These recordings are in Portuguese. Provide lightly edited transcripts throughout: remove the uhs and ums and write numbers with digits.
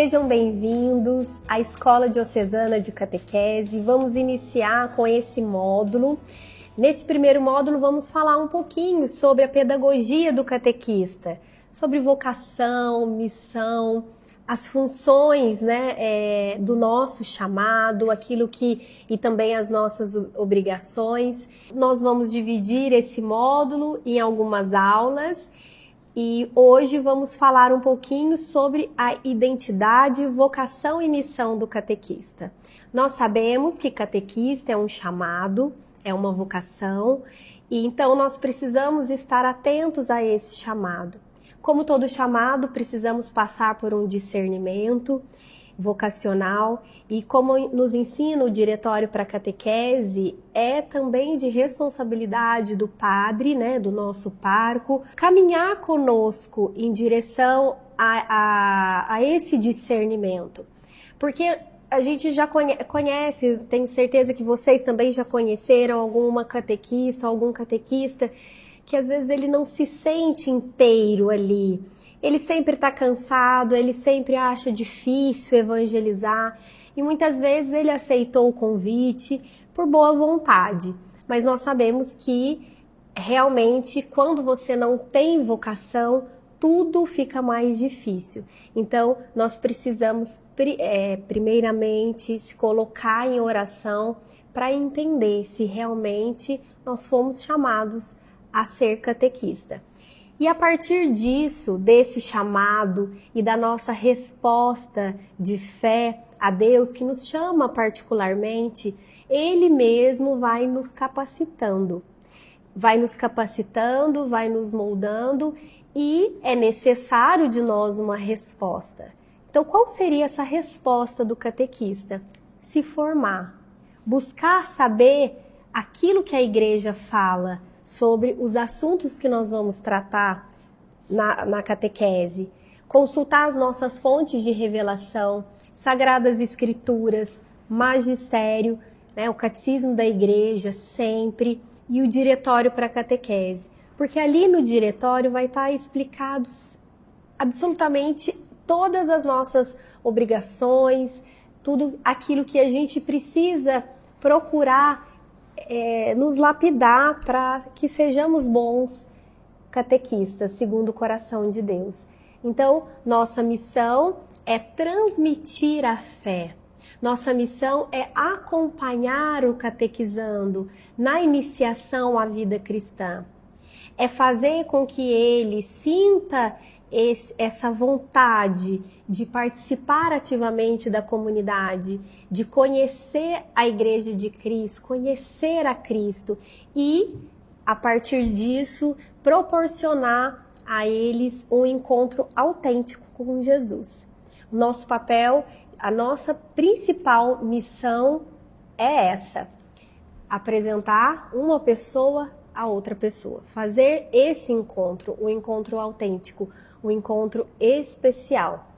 Sejam bem-vindos à Escola Diocesana de Catequese. Vamos iniciar com esse módulo. Nesse primeiro módulo vamos falar um pouquinho sobre a pedagogia do catequista, sobre vocação, missão, as funções, do nosso chamado, e também as nossas obrigações. Nós vamos dividir esse módulo em algumas aulas. E hoje vamos falar um pouquinho sobre a identidade, vocação e missão do catequista. Nós sabemos que catequista é um chamado, é uma vocação, e então nós precisamos estar atentos a esse chamado. Como todo chamado, precisamos passar por um discernimento vocacional e como nos ensina o Diretório para a Catequese, é também de responsabilidade do padre, do nosso pároco, caminhar conosco em direção a esse discernimento. Porque a gente já conhece, tenho certeza que vocês também já conheceram algum catequista, que às vezes ele não se sente inteiro ali. Ele sempre está cansado, ele sempre acha difícil evangelizar e muitas vezes ele aceitou o convite por boa vontade. Mas nós sabemos que realmente quando você não tem vocação, tudo fica mais difícil. Então nós precisamos primeiramente se colocar em oração para entender se realmente nós fomos chamados a ser catequista. E a partir disso, desse chamado e da nossa resposta de fé a Deus, que nos chama particularmente, Ele mesmo vai nos capacitando. Vai nos moldando e é necessário de nós uma resposta. Então, qual seria essa resposta do catequista? Se formar, buscar saber aquilo que a igreja fala sobre os assuntos que nós vamos tratar na catequese, consultar as nossas fontes de revelação, Sagradas Escrituras, magistério, o catecismo da igreja sempre e o Diretório para a Catequese, porque ali no diretório vai estar explicados absolutamente todas as nossas obrigações, tudo aquilo que a gente precisa procurar nos lapidar para que sejamos bons catequistas, segundo o coração de Deus. Então, nossa missão é transmitir a fé. Nossa missão é acompanhar o catequizando na iniciação à vida cristã. É fazer com que ele sinta essa vontade de participar ativamente da comunidade, de conhecer a Igreja de Cristo, conhecer a Cristo e, a partir disso, proporcionar a eles um encontro autêntico com Jesus. O nosso papel, a nossa principal missão é essa: apresentar uma pessoa a outra pessoa, fazer esse encontro, um encontro autêntico, um encontro especial.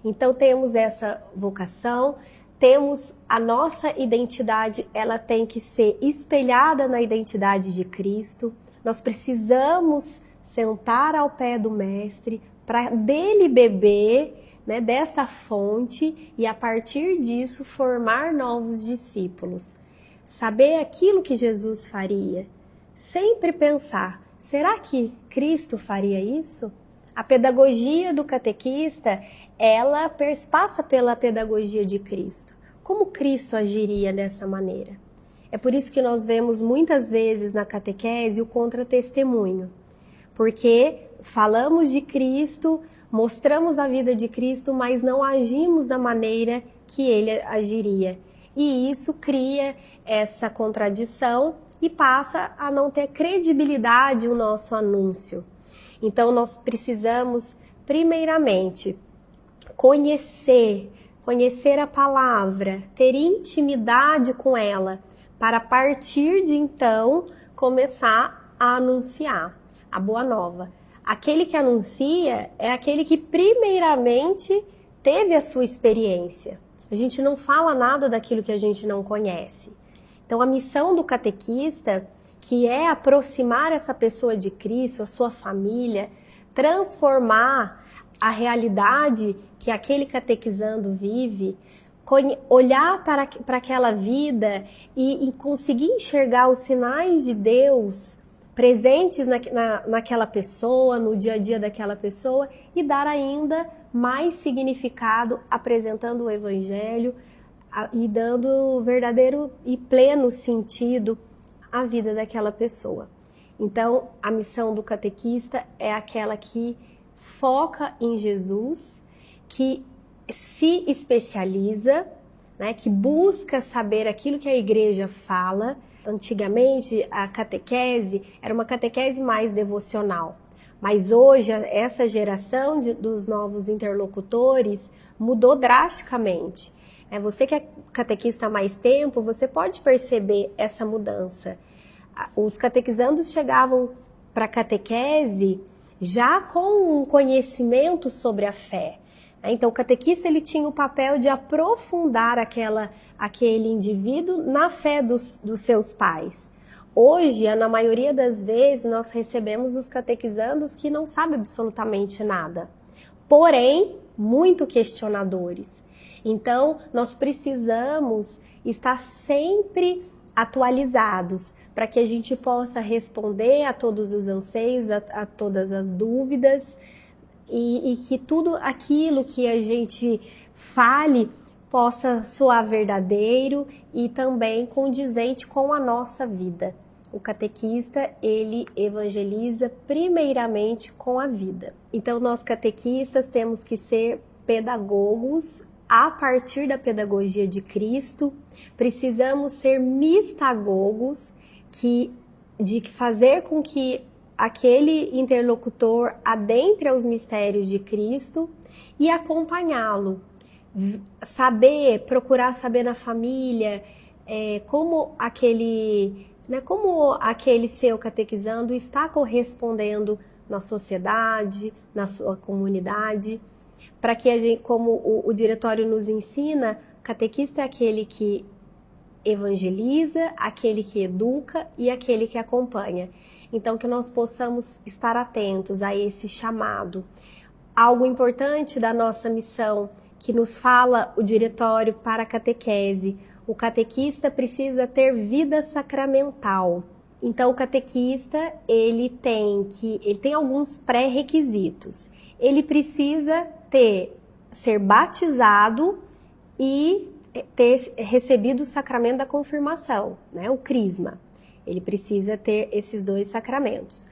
Então temos essa vocação, temos a nossa identidade, ela tem que ser espelhada na identidade de Cristo. Nós precisamos sentar ao pé do Mestre para dele beber, dessa fonte e a partir disso formar novos discípulos. Saber aquilo que Jesus faria. Sempre pensar, será que Cristo faria isso? A pedagogia do catequista, ela passa pela pedagogia de Cristo. Como Cristo agiria dessa maneira? É por isso que nós vemos muitas vezes na catequese o contra-testemunho. Porque falamos de Cristo, mostramos a vida de Cristo, mas não agimos da maneira que ele agiria. E isso cria essa contradição e passa a não ter credibilidade o nosso anúncio. Então nós precisamos, primeiramente, conhecer a palavra, ter intimidade com ela, para a partir de então começar a anunciar a boa nova. Aquele que anuncia é aquele que primeiramente teve a sua experiência. A gente não fala nada daquilo que a gente não conhece. Então a missão do catequista, que é aproximar essa pessoa de Cristo, a sua família, transformar a realidade que aquele catequizando vive, olhar para aquela vida e conseguir enxergar os sinais de Deus presentes naquela pessoa, no dia a dia daquela pessoa, e dar ainda mais significado apresentando o Evangelho e dando verdadeiro e pleno sentido à vida daquela pessoa. Então, a missão do catequista é aquela que foca em Jesus, que se especializa, né, que busca saber aquilo que a igreja fala. Antigamente, a catequese era uma catequese mais devocional, mas hoje essa geração dos novos interlocutores mudou drasticamente. Você que é catequista há mais tempo, você pode perceber essa mudança. Os catequizandos chegavam para a catequese já com um conhecimento sobre a fé. Então, o catequista ele tinha o papel de aprofundar aquele indivíduo na fé dos seus pais. Hoje, na maioria das vezes, nós recebemos os catequizandos que não sabem absolutamente nada, porém, muito questionadores. Então, nós precisamos estar sempre atualizados para que a gente possa responder a todos os anseios, a todas as dúvidas, e que tudo aquilo que a gente fale possa soar verdadeiro e também condizente com a nossa vida. O catequista, ele evangeliza primeiramente com a vida. Então, nós catequistas temos que ser pedagogos a partir da pedagogia de Cristo. Precisamos ser mistagogos, de fazer com que aquele interlocutor adentre aos mistérios de Cristo e acompanhá-lo. Procurar saber na família como aquele seu catequizando está correspondendo na sociedade, na sua comunidade, para que a gente, como o diretório nos ensina, o catequista é aquele que evangeliza, aquele que educa e aquele que acompanha. Então, que nós possamos estar atentos a esse chamado. Algo importante da nossa missão, que nos fala o diretório para a catequese: o catequista precisa ter vida sacramental. Então, o catequista, ele tem alguns pré-requisitos. Ele precisa ser batizado e ter recebido o sacramento da confirmação, né, o crisma. Ele precisa ter esses 2 sacramentos.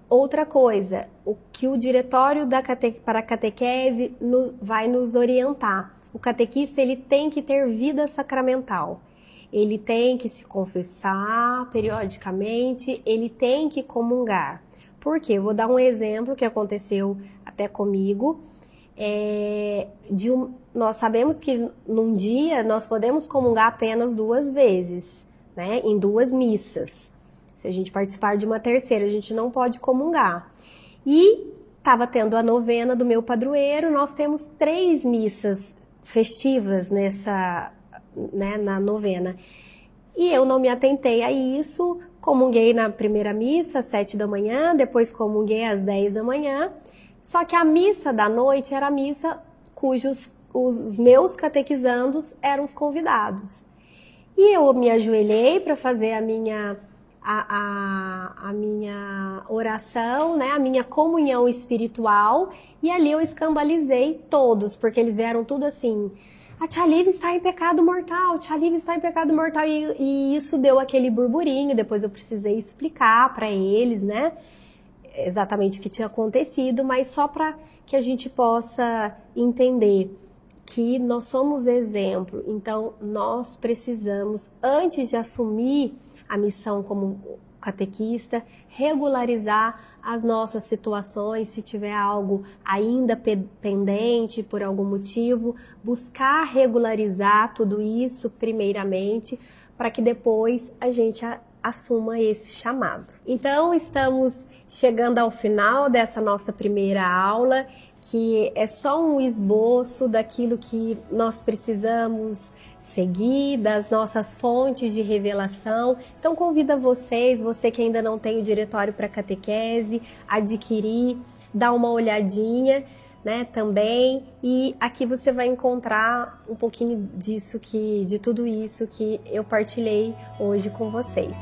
Outra coisa, o que o diretório para a catequese vai nos orientar. O catequista, ele tem que ter vida sacramental. Ele tem que se confessar periodicamente, ele tem que comungar. Por quê? Eu vou dar um exemplo que aconteceu até comigo. Nós sabemos que num dia nós podemos comungar apenas 2 vezes, né, em 2 missas. Se a gente participar de uma terceira, a gente não pode comungar. E estava tendo a novena do meu padroeiro, nós temos 3 missas festivas na novena. E eu não me atentei a isso, comunguei na primeira missa, às 7 da manhã, depois comunguei às 10 da manhã. Só que a missa da noite era a missa cujos os meus catequizandos eram os convidados. E eu me ajoelhei para fazer a minha oração, né, a minha comunhão espiritual, e ali eu escandalizei todos, porque eles vieram tudo assim: a tia Lívia está em pecado mortal, tia Lívia está em pecado mortal, e isso deu aquele burburinho. Depois eu precisei explicar para eles, né, exatamente o que tinha acontecido, mas só para que a gente possa entender que nós somos exemplo. Então, nós precisamos, antes de assumir a missão como catequista, regularizar as nossas situações. Se tiver algo ainda pendente por algum motivo, buscar regularizar tudo isso primeiramente, para que depois a gente assuma esse chamado. Então, estamos chegando ao final dessa nossa primeira aula, que é só um esboço daquilo que nós precisamos seguir, das nossas fontes de revelação. Então, convido você que ainda não tem o diretório para catequese, adquirir, dar uma olhadinha. né, também, e aqui você vai encontrar um pouquinho de tudo isso que eu partilhei hoje com vocês.